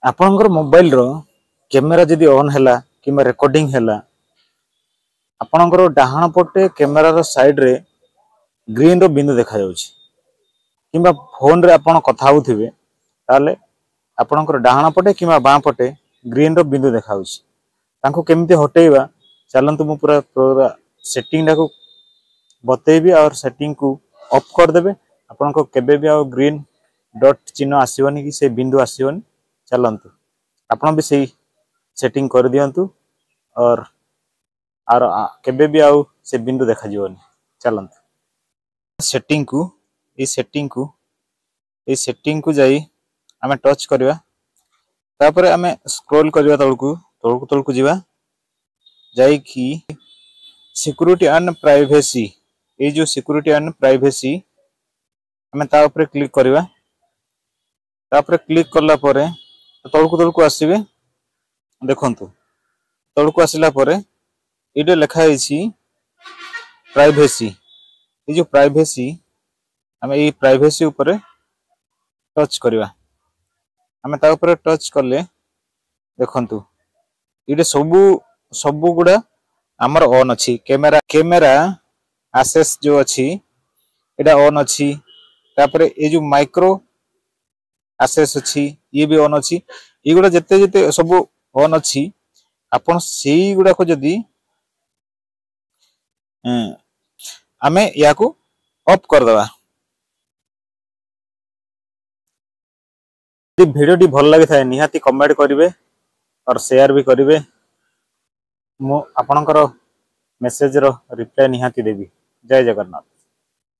आपणकर मोबाइल रो कैमेरा जदि ऑन हैला किंबा रिकॉर्डिंग हैला आपणकर डाहाण पटे कैमेरा रो साइड रे ग्रीन रो बिंदु देखा जाउछि किंबा फोन रे आपण कथा होउथिबे ताले आपणकर डाहाण पटे किंबा बाँ पटे ग्रीन रो बिंदु देखा जाउछि तांको केमति हटेइबा चलंतु मु पूरा सेटिंग डाको बतेइबी और सेटिंग को ऑफ कर देबे आपनको केबे भी आ ग्रीन डॉट चिन्ह आसीबनी कि से बिंदु आसीबनी चलंतु आपण भी सही सेटिंग कर दियंतु और केबे भी आउ से बिंदु देखा जीवनी चलंतु सेटिंग को जाई आमे टच करबा तापर आमे स्क्रॉल करबा तळकु जीवा जाई कि सिक्योरिटी एंड प्राइवेसी ये जो सिक्योरिटी एंड प्राइवेसी आमे ता ऊपर क्लिक करबा तापर क्लिक करला परे तळकु आसीबे देखंतु तळकु आसिला परे इडे लिखा है प्राइवेसी ये जो प्राइवेसी आमे ये प्राइवेसी ऊपर टच करबा आमे ता ऊपर टच करले देखंतु इडे सबु गुडा हमर ऑन अछि कैमरा एक्सेस जो अछि एडा ऑन अछि तापरे ये जो माइक्रो एक्सेस अछि ये भी ऑन अछि ये गुडा जते सबु ऑन अछि आपण सेही गुडा को जदी आमे याको ऑफ कर दबा यदि वीडियो टी भल लागि थाए निहाती कमेंट करिवे और शेयर भी करिवे मु आपणकर मेसेज रो रिप्लाई निहाती देबी। जय जगन्नाथ।